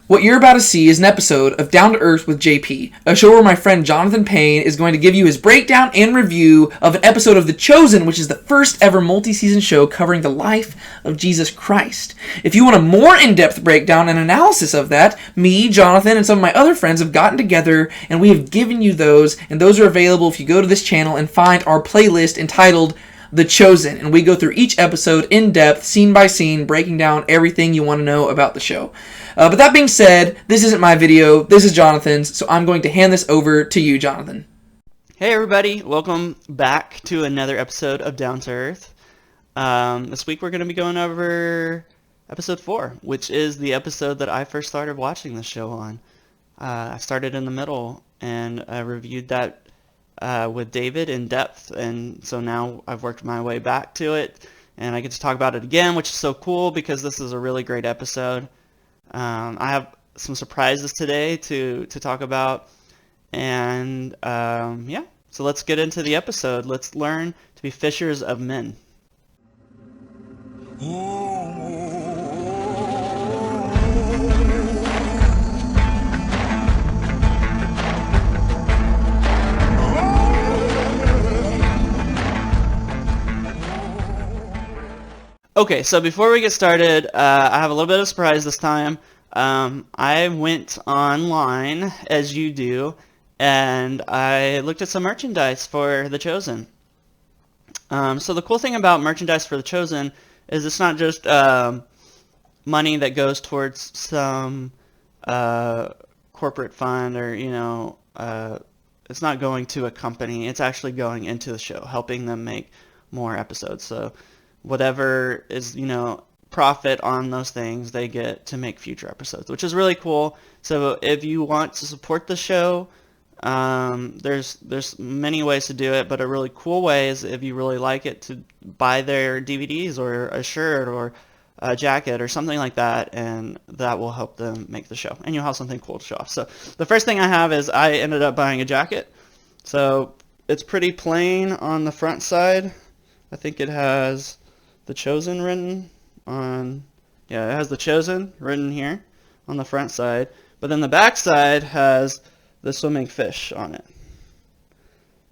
What you're about to see is an episode of Down to Earth with JP, a show where my friend Jonathan Payne is going to give you his breakdown and review of an episode of The Chosen, which is the first ever multi-season show covering the life of Jesus Christ. If you want a more in-depth breakdown and analysis of that, me, Jonathan, and some of my other friends have gotten together and we have given you those, and those are available if you go to this channel and find our playlist entitled The Chosen, and we go through each episode in depth, scene by scene, breaking down everything you want to know about the show. But that being said, this isn't my video, this is Jonathan's, so I'm going to hand this over to you, Jonathan. Hey everybody, welcome back to another episode of Down to Earth. This week we're going to be going over episode 4, which is the episode that I first started watching the show on. I started in the middle, and I reviewed that with David in depth, and so now I've worked my way back to it, and I get to talk about it again, which is so cool because this is a really great episode. I have some surprises today to talk about, and yeah, so let's get into the episode. Let's learn to be fishers of men. Okay, so before we get started, I have a little bit of a surprise this time. I went online, as you do, and I looked at some merchandise for The Chosen. So the cool thing about merchandise for The Chosen is it's not just money that goes towards some corporate fund or, it's not going to a company. It's actually going into the show, helping them make more episodes. So whatever is, profit on those things, they get to make future episodes, which is really cool. So if you want to support the show, there's many ways to do it, but a really cool way is if you really like it to buy their DVDs or a shirt or a jacket or something like that, and that will help them make the show, and you'll have something cool to show off. So the first thing I have is I ended up buying a jacket. So it's pretty plain on the front side. I think it has The Chosen written on, it has The Chosen written here on the front side, but then the back side has the swimming fish on it.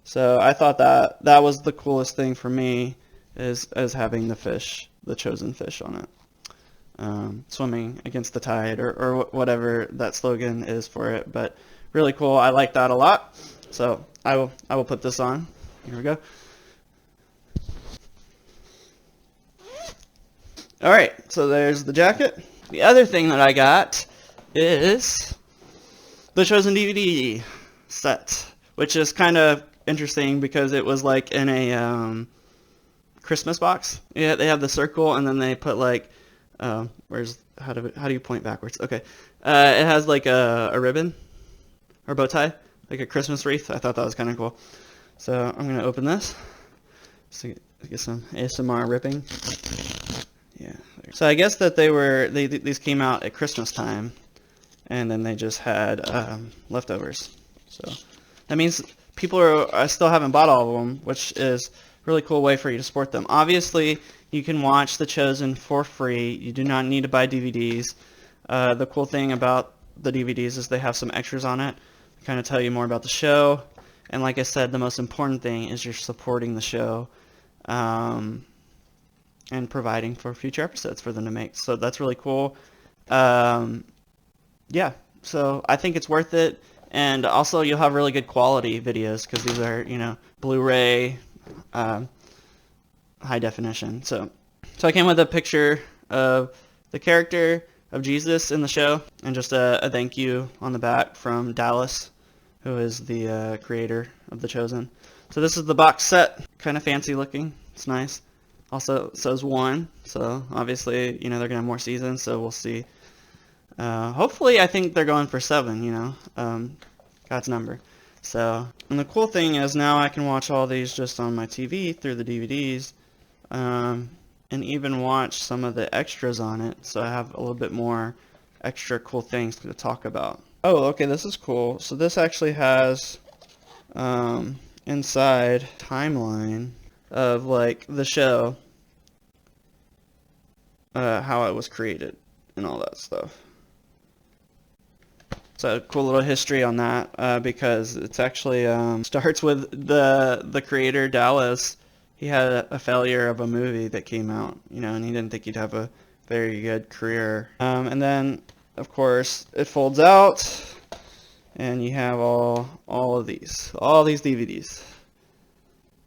So I thought that was the coolest thing for me, is having the fish, the chosen fish on it, swimming against the tide or whatever that slogan is for it. But really cool. I like that a lot. So I will put this on. Here we go. All right, so there's the jacket. The other thing that I got is the Chosen DVD set, which is kind of interesting because it was like in a Christmas box. Yeah, they have the circle, and then they put like, how do you point backwards? Okay, it has like a ribbon or bow tie, like a Christmas wreath. I thought that was kind of cool. So I'm gonna open this to get some ASMR ripping. Yeah. So I guess that these came out at Christmas time, and then they just had leftovers. So that means people are still haven't bought all of them, which is a really cool way for you to support them. Obviously, you can watch The Chosen for free. You do not need to buy DVDs. The cool thing about the DVDs is they have some extras on it to kind of tell you more about the show. And like I said, the most important thing is you're supporting the show. And providing for future episodes for them to make. So that's really cool. Yeah, so I think it's worth it. And also you'll have really good quality videos because these are, Blu-ray, high definition. So I came with a picture of the character of Jesus in the show and just a thank you on the back from Dallas, who is the creator of The Chosen. So this is the box set, kind of fancy looking. It's nice. Also says 1, so obviously, they're going to have more seasons, so we'll see. Hopefully, I think they're going for 7, God's number. So, and the cool thing is now I can watch all these just on my TV through the DVDs, and even watch some of the extras on it, so I have a little bit more extra cool things to talk about. Oh, okay, this is cool. So this actually has, inside timeline of like the show, how it was created and all that stuff. So cool little history on that because it's actually starts with the creator Dallas. He had a failure of a movie that came out, and he didn't think he'd have a very good career. And then, of course, it folds out, and you have all of these DVDs.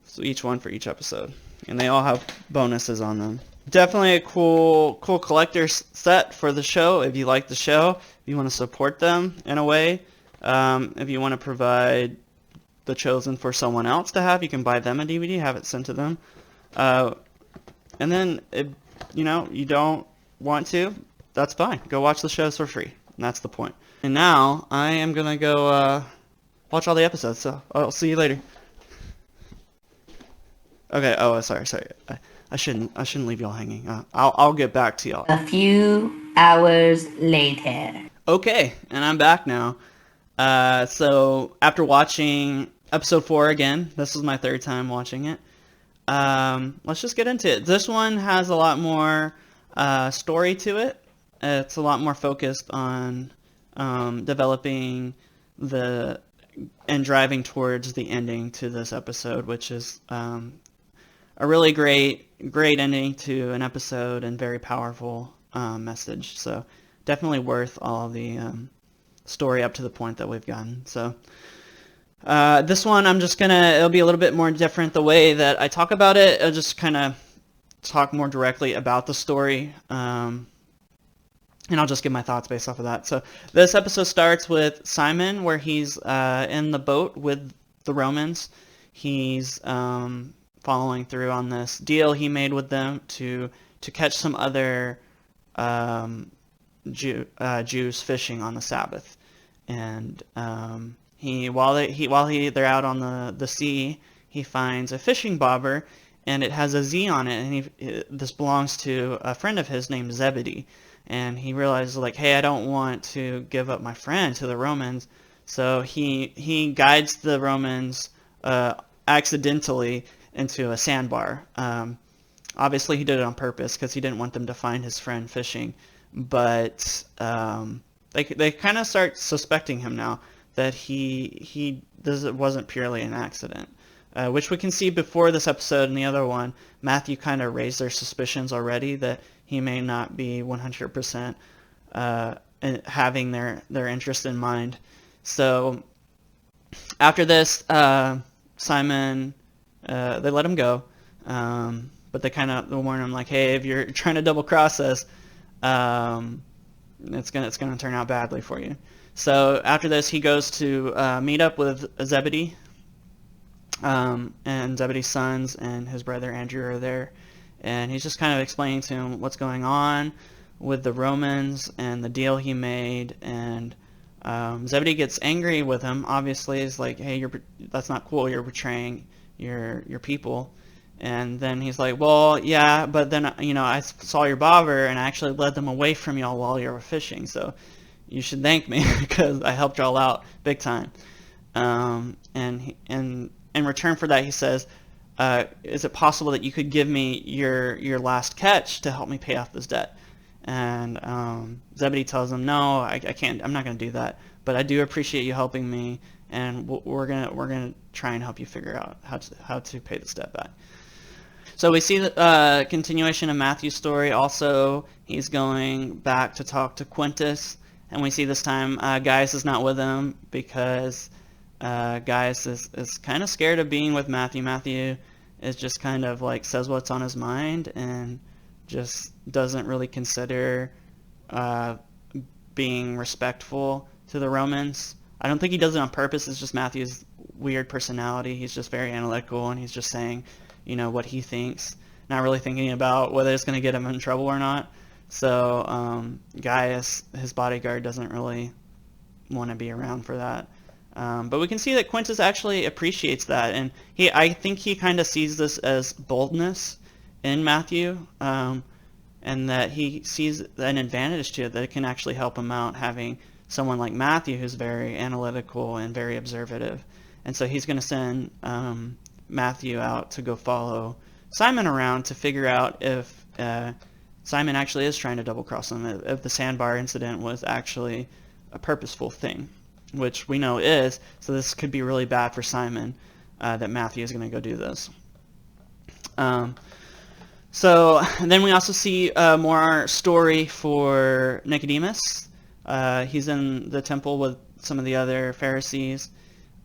So each one for each episode, and they all have bonuses on them. Definitely a cool collector set for the show. If you like the show, if you want to support them in a way, if you want to provide The Chosen for someone else to have, you can buy them a DVD, have it sent to them. And then, if, you don't want to, that's fine. Go watch the shows for free. And that's the point. And now, I am going to go watch all the episodes, so I'll see you later. Okay, sorry. I shouldn't leave y'all hanging. I'll get back to y'all. A few hours later. Okay, and I'm back now. So after watching episode 4 again, this was my third time watching it. Let's just get into it. This one has a lot more story to it. It's a lot more focused on developing and driving towards the ending to this episode, which is a really great ending to an episode and very powerful message. So definitely worth all the story up to the point that we've gotten. So this one, it'll be a little bit more different the way that I talk about it. I'll just kind of talk more directly about the story. And I'll just give my thoughts based off of that. So this episode starts with Simon, where he's in the boat with the Romans. He's following through on this deal he made with them to catch some other Jews fishing on the Sabbath. And while they're out on the sea, he finds a fishing bobber, and it has a Z on it, and this belongs to a friend of his named Zebedee. And he realizes, like, hey, I don't want to give up my friend to the Romans. So he guides the Romans accidentally into a sandbar. Obviously, he did it on purpose because he didn't want them to find his friend fishing. But they kind of start suspecting him now that this wasn't purely an accident. Which we can see before this episode and the other one, Matthew kind of raised their suspicions already that he may not be 100% having their interest in mind. So after this, Simon, they let him go, but they kind of warn him, like, hey, if you're trying to double cross us, it's gonna turn out badly for you. So after this, he goes to meet up with Zebedee. And Zebedee's sons and his brother Andrew are there, and he's just kind of explaining to him what's going on with the Romans and the deal he made. And Zebedee gets angry with him. Obviously, he's like, "Hey, that's not cool. You're betraying your people." And then he's like, "Well, yeah, but then I saw your bobber and I actually led them away from y'all while you were fishing. So you should thank me because I helped y'all out big time." And in return for that, he says, is it possible that you could give me your last catch to help me pay off this debt? And Zebedee tells him, no, I can't. I'm not going to do that. But I do appreciate you helping me, and we're gonna try and help you figure out how to pay this debt back. So we see the continuation of Matthew's story. Also, he's going back to talk to Quintus, and we see this time Gaius is not with him because Gaius is kind of scared of being with Matthew. Matthew is just kind of like says what's on his mind and just doesn't really consider being respectful to the Romans. I don't think he does it on purpose. It's just Matthew's weird personality. He's just very analytical, and he's just saying, what he thinks, not really thinking about whether it's going to get him in trouble or not. So Gaius, his bodyguard, doesn't really want to be around for that. But we can see that Quintus actually appreciates that, and I think he kind of sees this as boldness in Matthew, and that he sees an advantage to it, that it can actually help him out having someone like Matthew who's very analytical and very observative. And so he's going to send Matthew out to go follow Simon around to figure out if Simon actually is trying to double cross him, if the sandbar incident was actually a purposeful thing, which we know is. So this could be really bad for Simon that Matthew is going to go do this. So then we also see more story for Nicodemus. He's in the temple with some of the other Pharisees,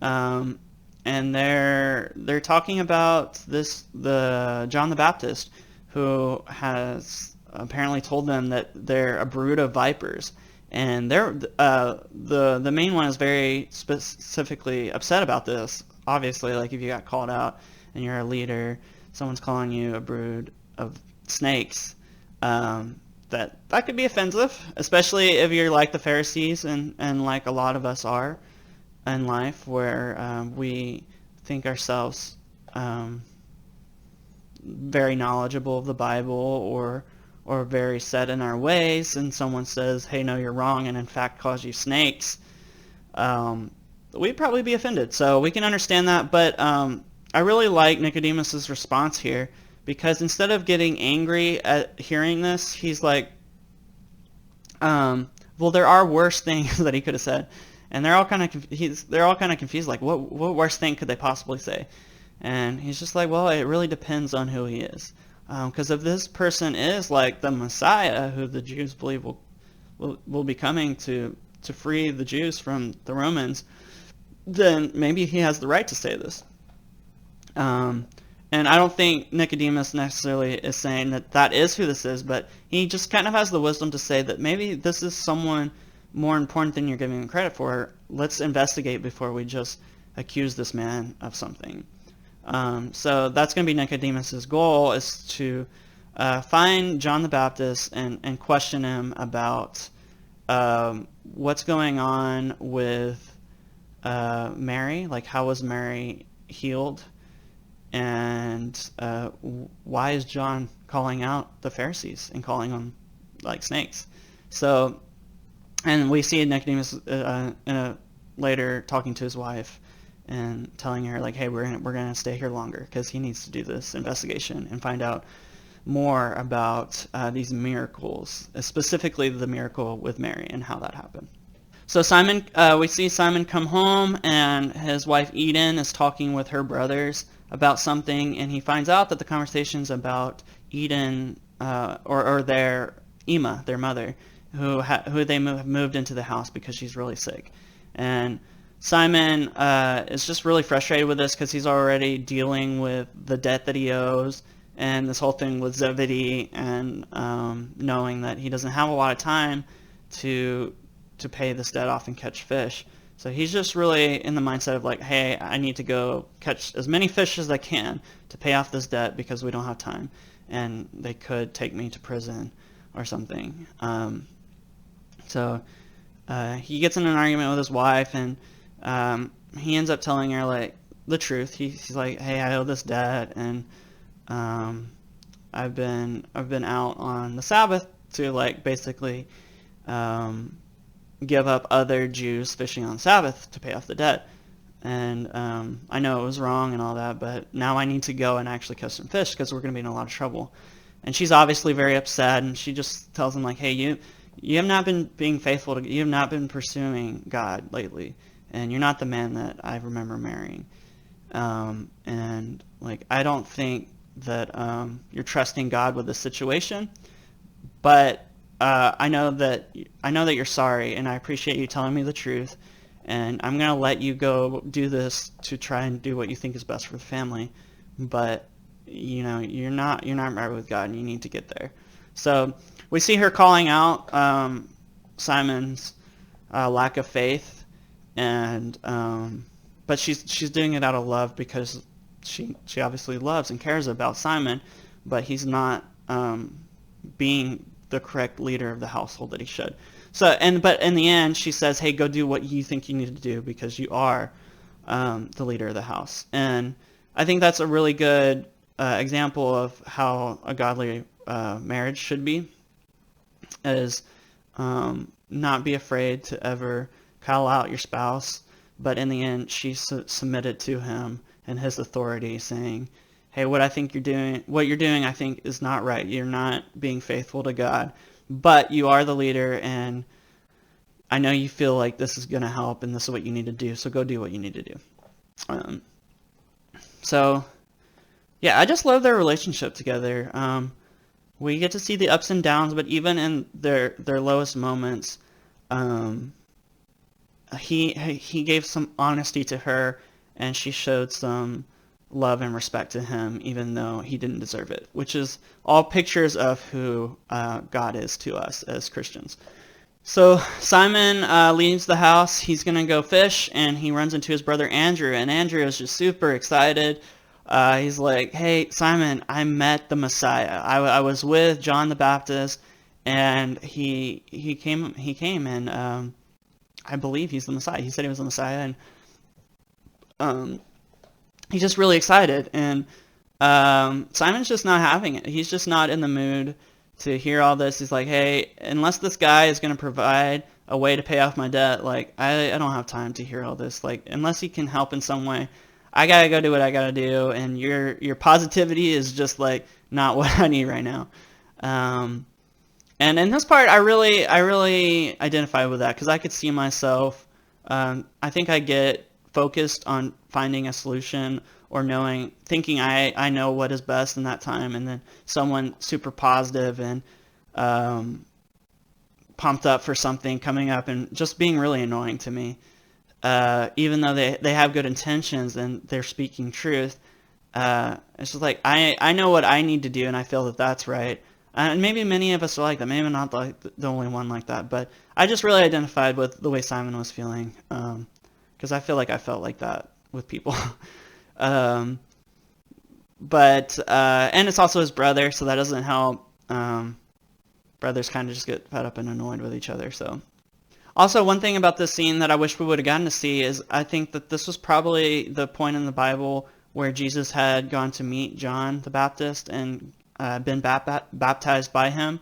and they're talking about the John the Baptist, who has apparently told them that they're a brood of vipers, and the main one is very specifically upset about this. Obviously, like if you got called out and you're a leader, someone's calling you a brood of snakes, that could be offensive, especially if you're like the Pharisees and like a lot of us are in life, where we think ourselves very knowledgeable of the Bible or very set in our ways, and someone says, hey, no, you're wrong, and in fact calls you snakes, we'd probably be offended. So we can understand that, but I really like Nicodemus's response here, because instead of getting angry at hearing this, he's like, well, there are worse things that he could have said, and they're all kind of confused, like what worse thing could they possibly say? And he's just like, well, it really depends on who he is, because if this person is like the Messiah, who the Jews believe will be coming to free the Jews from the Romans, then maybe he has the right to say this. And I don't think Nicodemus necessarily is saying that is who this is, but he just kind of has the wisdom to say that maybe this is someone more important than you're giving him credit for. Let's investigate before we just accuse this man of something. So that's going to be Nicodemus's goal, is to find John the Baptist and question him about what's going on with Mary, like how was Mary healed? And why is John calling out the Pharisees and calling them like snakes? So, and we see Nicodemus later talking to his wife and telling her like, hey, we're gonna stay here longer because he needs to do this investigation and find out more about these miracles, specifically the miracle with Mary and how that happened. So Simon, we see Simon come home, and his wife Eden is talking with her brothers about something, and he finds out that the conversation's about Eden, or their Emma, their mother, who they moved into the house because she's really sick. And Simon is just really frustrated with this because he's already dealing with the debt that he owes, and this whole thing with Zebedee, and knowing that he doesn't have a lot of time to pay this debt off and catch fish. So he's just really in the mindset of like, hey, I need to go catch as many fish as I can to pay off this debt because we don't have time, and they could take me to prison or something. So he gets in an argument with his wife, and he ends up telling her like the truth. He's like, hey, I owe this debt, and I've been out on the Sabbath to like basically give up other Jews fishing on Sabbath to pay off the debt. And I know it was wrong and all that, but now I need to go and actually catch some fish because we're going to be in a lot of trouble. And she's obviously very upset, and she just tells him like, hey, you have not been being faithful you have not been pursuing God lately, and you're not the man that I remember marrying. And like, I don't think that you're trusting God with this situation, but I know that you're sorry, and I appreciate you telling me the truth, and I'm gonna let you go do this to try and do what you think is best for the family, but you know you're not right with God, and you need to get there. So we see her calling out Simon's lack of faith, and but she's doing it out of love because she obviously loves and cares about Simon, but he's not being the correct leader of the household that he should. So, but in the end, she says, hey, go do what you think you need to do because you are the leader of the house. And I think that's a really good example of how a godly marriage should be, is not be afraid to ever call out your spouse, but in the end, she submitted to him and his authority, saying, hey, what you're doing, I think is not right. You're not being faithful to God, but you are the leader, and I know you feel like this is going to help and this is what you need to do, so go do what you need to do. So, yeah, I just love their relationship together. We get to see the ups and downs, but even in their lowest moments, he gave some honesty to her, and she showed some love and respect to him, even though he didn't deserve it, which is all pictures of who God is to us as Christians. So Simon leaves the house. He's going to go fish, and he runs into his brother Andrew, and Andrew is just super excited. He's like, hey, Simon, I met the Messiah. I was with John the Baptist, and he came, and I believe he's the Messiah. He said he was the Messiah, and he's just really excited. And Simon's just not having it. He's just not in the mood to hear all this. He's like, hey, unless this guy is going to provide a way to pay off my debt, like, I don't have time to hear all this. Like, unless he can help in some way, I gotta go do what I gotta do, and your positivity is just like not what I need right now. And in this part, I really identify with that because I could see myself. I think I get focused on finding a solution or thinking I know what is best in that time, and then someone super positive and pumped up for something coming up and just being really annoying to me. Even though they have good intentions and they're speaking truth, it's just like I know what I need to do, and I feel that that's right. And maybe many of us are like that. Maybe not like the only one like that, but I just really identified with the way Simon was feeling, because I feel like I felt like that with people. And it's also his brother, so that doesn't help. Brothers kind of just get fed up and annoyed with each other, so. Also, one thing about this scene that I wish we would have gotten to see is I think that this was probably the point in the Bible where Jesus had gone to meet John the Baptist and been baptized by him.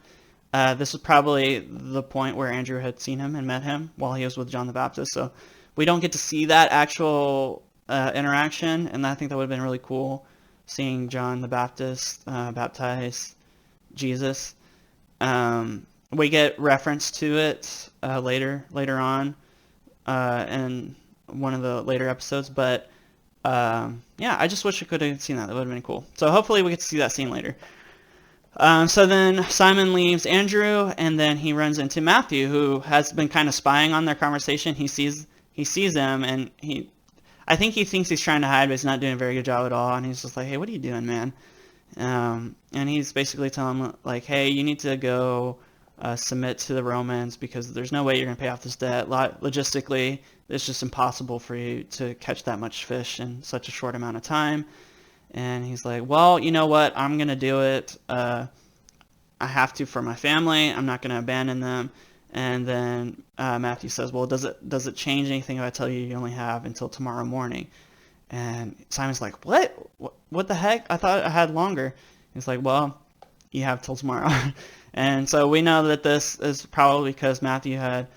This was probably the point where Andrew had seen him and met him while he was with John the Baptist. So we don't get to see that actual interaction, and I think that would have been really cool, seeing John the Baptist baptize Jesus. We get reference to it later on in one of the later episodes, but yeah, I just wish I could have seen that. That would have been cool. So hopefully we get to see that scene later. So then Simon leaves Andrew, and then he runs into Matthew, who has been kind of spying on their conversation. He sees him, and I think he thinks he's trying to hide, but he's not doing a very good job at all. And he's just like, hey, what are you doing, man? And he's basically telling him, like, hey, you need to go submit to the Romans because there's no way you're going to pay off this debt. Logistically, it's just impossible for you to catch that much fish in such a short amount of time. And he's like, well, you know what? I'm going to do it. I have to for my family. I'm not going to abandon them. And then Matthew says, well, does it change anything if I tell you only have until tomorrow morning? And Simon's like, what the heck? I thought I had longer. He's like, well, you have till tomorrow. And so we know that this is probably because Matthew had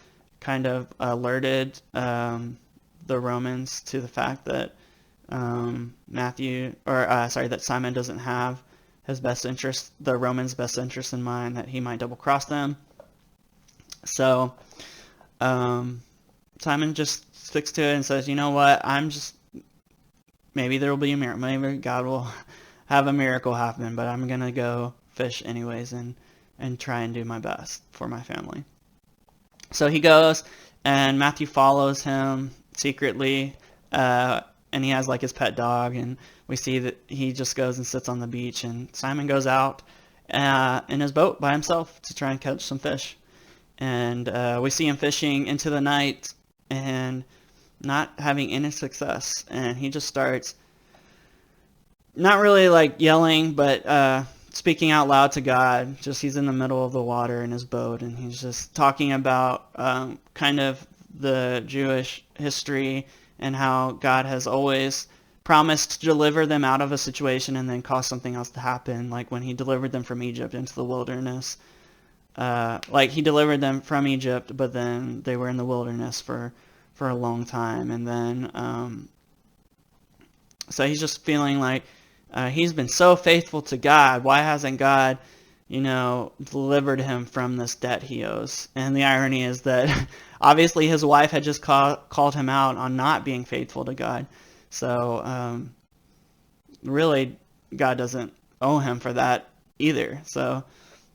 kind of alerted the Romans to the fact that that Simon doesn't have the Romans' best interest in mind, that he might double cross them. So Simon just sticks to it and says, you know what, maybe there will be a miracle. Maybe God will have a miracle happen, but I'm going to go fish anyways and try and do my best for my family. So he goes, and Matthew follows him secretly, and he has like his pet dog, and we see that he just goes and sits on the beach, and Simon goes out in his boat by himself to try and catch some fish. And we see him fishing into the night and not having any success, and he just starts not really like yelling, but speaking out loud to God. Just he's in the middle of the water in his boat, and he's just talking about kind of the Jewish history and how God has always promised to deliver them out of a situation and then cause something else to happen, like when he delivered them from Egypt into the wilderness. Like he delivered them from Egypt, but then they were in the wilderness for a long time, and then so he's just feeling like he's been so faithful to God. Why hasn't God delivered him from this debt he owes. And the irony is that obviously his wife had just called him out on not being faithful to God. So really, God doesn't owe him for that either. So,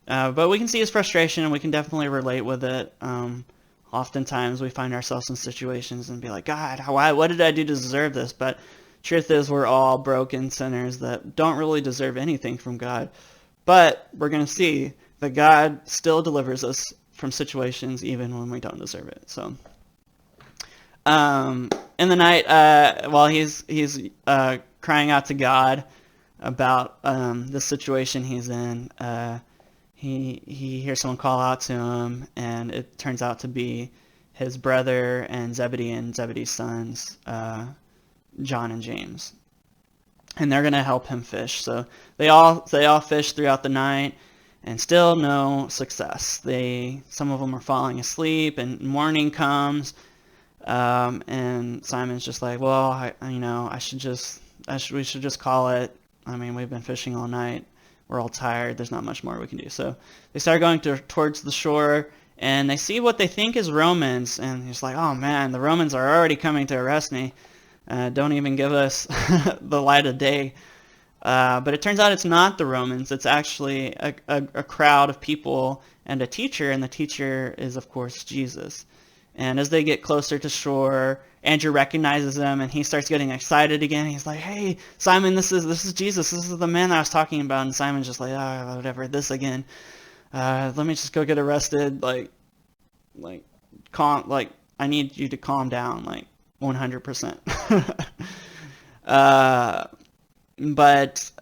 but we can see his frustration, and we can definitely relate with it. Oftentimes we find ourselves in situations and be like, God, what did I do to deserve this? But truth is, we're all broken sinners that don't really deserve anything from God. But we're going to see that God still delivers us from situations even when we don't deserve it. So, in the night, while he's crying out to God about the situation he's in, he hears someone call out to him, and it turns out to be his brother and Zebedee's sons, John and James. And they're going to help him fish. So they all fish throughout the night, and still no success. Some of them are falling asleep, and morning comes, and Simon's just like, well, we should just call it. I mean, we've been fishing all night. We're all tired. There's not much more we can do. So they start going towards the shore, and they see what they think is Romans, and he's like, oh man, the Romans are already coming to arrest me. Don't even give us the light of day. But it turns out it's not the Romans. It's actually a crowd of people and a teacher, and the teacher is, of course, Jesus. And as they get closer to shore, Andrew recognizes him, and he starts getting excited again. He's like, hey, Simon, this is Jesus. This is the man that I was talking about. And Simon's just like, whatever, this again. Let me just go get arrested. I need you to calm down, 100%. But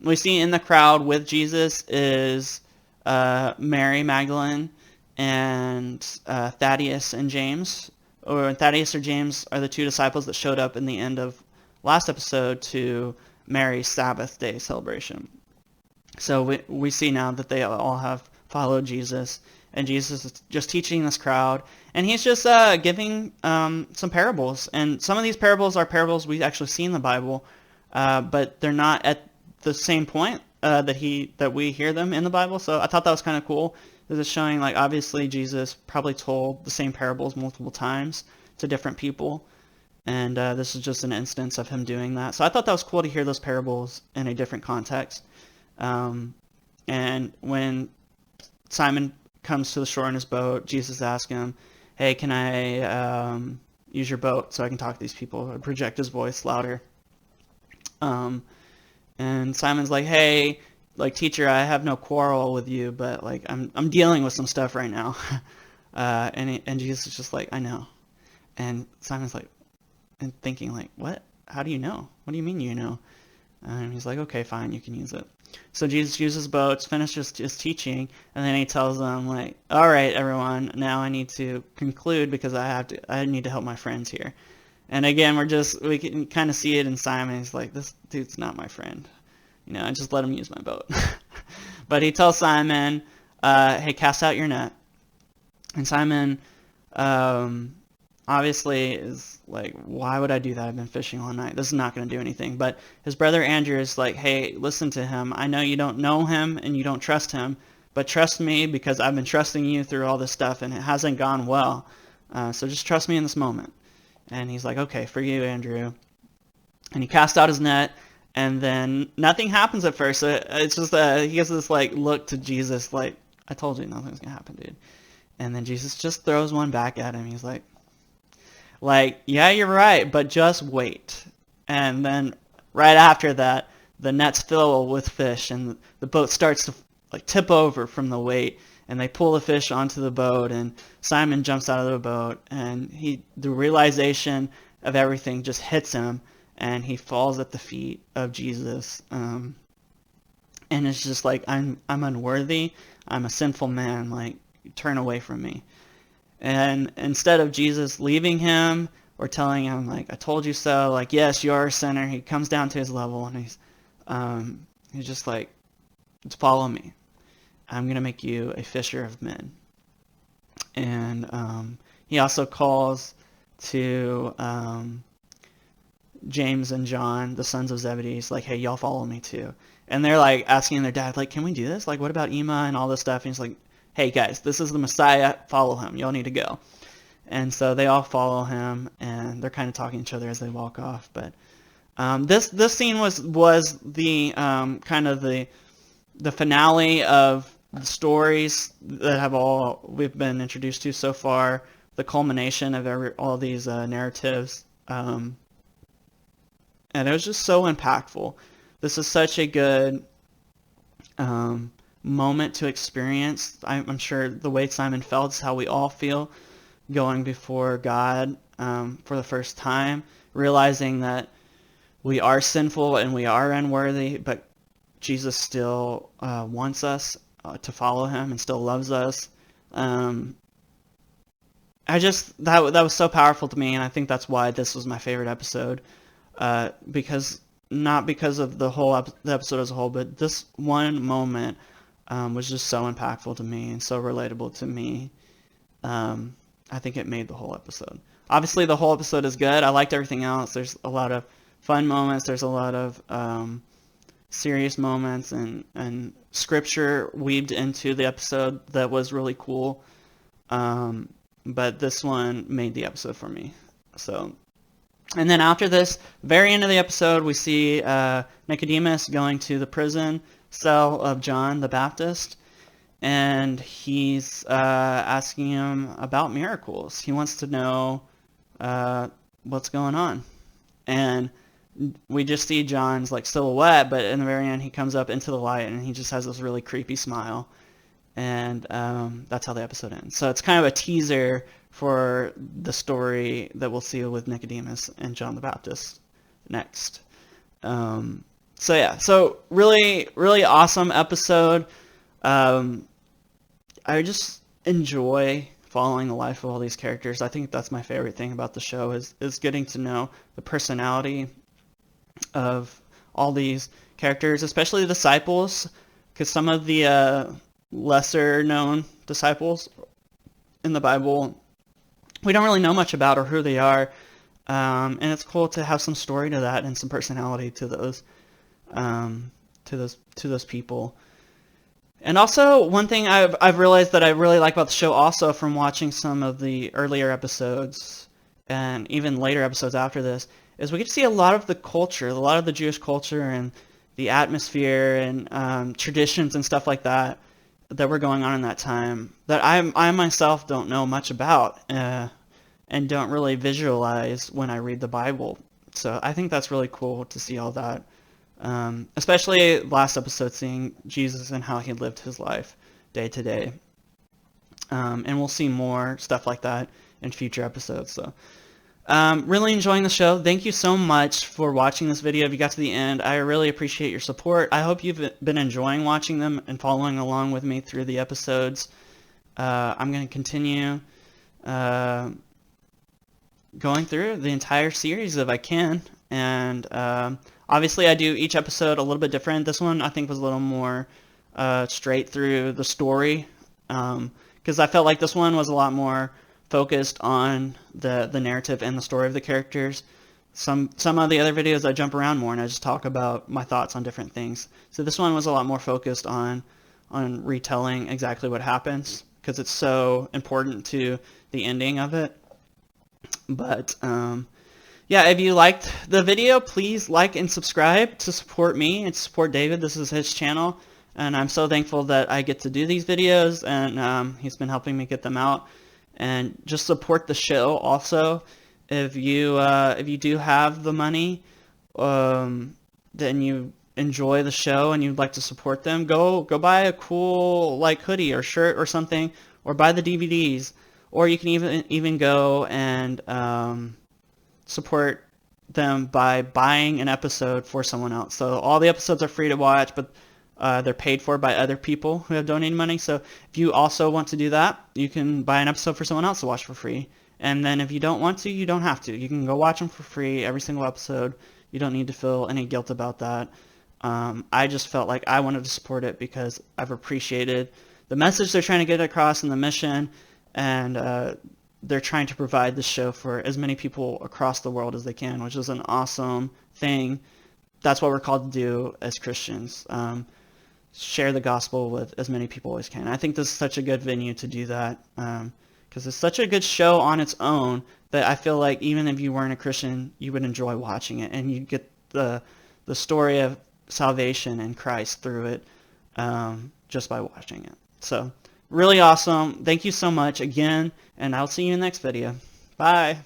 we see in the crowd with Jesus is Mary Magdalene and Thaddeus and James. Or Thaddeus or James are the two disciples that showed up in the end of last episode to Mary's Sabbath day celebration. So we see now that they all have followed Jesus, and Jesus is just teaching this crowd, and he's just giving some parables. And some of these parables are parables we actually see in the Bible, but they're not at the same point that we hear them in the Bible. So I thought that was kind of cool. This is showing, obviously Jesus probably told the same parables multiple times to different people, and this is just an instance of him doing that. So I thought that was cool to hear those parables in a different context. And when Simon comes to the shore in his boat, Jesus asks him, hey, can I use your boat so I can talk to these people? Project his voice louder. And Simon's like, hey, teacher, I have no quarrel with you, but I'm dealing with some stuff right now. And Jesus is just like, I know. And Simon's like, and thinking what? How do you know? What do you mean you know? And he's like, okay, fine, you can use it. So Jesus uses boats, finishes his teaching, and then he tells them, all right, everyone, now I need to conclude because I need to help my friends here. And again, we can kind of see it in Simon. He's like, this dude's not my friend. I just let him use my boat. But he tells Simon, hey, cast out your net. And Simon obviously is like, why would I do that? I've been fishing all night. This is not going to do anything. But his brother Andrew is like, hey, listen to him. I know you don't know him and you don't trust him, but trust me because I've been trusting you through all this stuff and it hasn't gone well. So just trust me in this moment. And he's like, okay, for you, Andrew. And he casts out his net. And then nothing happens at first. It's just he gives this look to Jesus, I told you nothing's gonna happen, dude. And then Jesus just throws one back at him. He's like, yeah, you're right, but just wait. And then right after that, the nets fill with fish, and the boat starts to tip over from the weight. And they pull the fish onto the boat, and Simon jumps out of the boat, and the realization of everything just hits him. And he falls at the feet of Jesus, and it's just I'm unworthy. I'm a sinful man. Turn away from me. And instead of Jesus leaving him or telling him I told you so, yes, you're a sinner, he comes down to his level and he's just follow me. I'm gonna make you a fisher of men. And he also calls to James and John, the sons of Zebedee, hey, y'all follow me too. And they're like asking their dad, like, can we do this? Like, what about Ema and all this stuff? And he's like, hey guys, this is the Messiah. Follow him. Y'all need to go. And so they all follow him, and they're kind of talking to each other as they walk off. But this scene was the kind of the finale of the stories that we've been introduced to so far, the culmination of all these narratives, and it was just so impactful. This is such a good moment to experience. I'm sure the way Simon felt is how we all feel, going before God for the first time, realizing that we are sinful and we are unworthy, but Jesus still wants us to follow him and still loves us. That was so powerful to me, and I think that's why this was my favorite episode. Not because of the episode as a whole, but this one moment was just so impactful to me and so relatable to me. I think it made the whole episode. Obviously, the whole episode is good. I liked everything else. There's a lot of fun moments. There's a lot of serious moments and scripture weaved into the episode that was really cool. But this one made the episode for me. So, and then after this, very end of the episode, we see Nicodemus going to the prison cell of John the Baptist, and he's asking him about miracles. He wants to know what's going on. And we just see John's like silhouette, but in the very end, he comes up into the light, and he just has this really creepy smile. And that's how the episode ends. So it's kind of a teaser for the story that we'll see with Nicodemus and John the Baptist next. So really, really awesome episode. I just enjoy following the life of all these characters. I think that's my favorite thing about the show is getting to know the personality of all these characters, especially the disciples, because some of the lesser known disciples in the Bible we don't really know much about or who they are, and it's cool to have some story to that and some personality to those people. And also, one thing I've realized that I really like about the show also from watching some of the earlier episodes and even later episodes after this is we get to see a lot of the culture, a lot of the Jewish culture and the atmosphere and traditions and stuff like that were going on in that time that I myself don't know much about and don't really visualize when I read the Bible. So I think that's really cool to see all that. Especially last episode, seeing Jesus and how he lived his life day to day. And we'll see more stuff like that in future episodes. So really enjoying the show. Thank you so much for watching this video. If you got to the end, I really appreciate your support. I hope you've been enjoying watching them and following along with me through the episodes. I'm going to continue going through the entire series if I can. And obviously I do each episode a little bit different. This one I think was a little more straight through the story because I felt like this one was a lot more focused on the narrative and the story of the characters. Some of the other videos I jump around more and I just talk about my thoughts on different things. So this one was a lot more focused on retelling exactly what happens because it's so important to the ending of it. But yeah, if you liked the video, please like and subscribe to support me and support David. This is his channel, and I'm so thankful that I get to do these videos, and he's been helping me get them out. And just support the show also. If you do have the money, then you enjoy the show and you'd like to support them, go buy a cool like hoodie or shirt or something, or buy the DVDs, or you can even go and support them by buying an episode for someone else. So all the episodes are free to watch, but they're paid for by other people who have donated money. So if you also want to do that, you can buy an episode for someone else to watch for free. And then if you don't want to, you don't have to. You can go watch them for free, every single episode. You don't need to feel any guilt about that. I just felt like I wanted to support it because I've appreciated the message they're trying to get across and the mission, and they're trying to provide this show for as many people across the world as they can, which is an awesome thing that's what we're called to do as Christians. Share the gospel with as many people as can. I think this is such a good venue to do that, because it's such a good show on its own that I feel like even if you weren't a Christian, you would enjoy watching it, and you get the story of salvation in Christ through it, just by watching it. So really awesome. Thank you so much again, and I'll see you in the next video. Bye.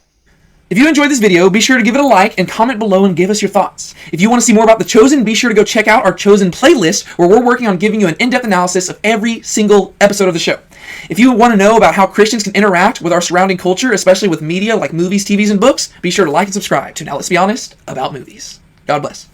If you enjoyed this video, be sure to give it a like and comment below and give us your thoughts. If you want to see more about The Chosen, be sure to go check out our Chosen playlist, where we're working on giving you an in-depth analysis of every single episode of the show. If you want to know about how Christians can interact with our surrounding culture, especially with media like movies, TVs, and books, be sure to like and subscribe to Now Let's Be Honest About Movies. God bless.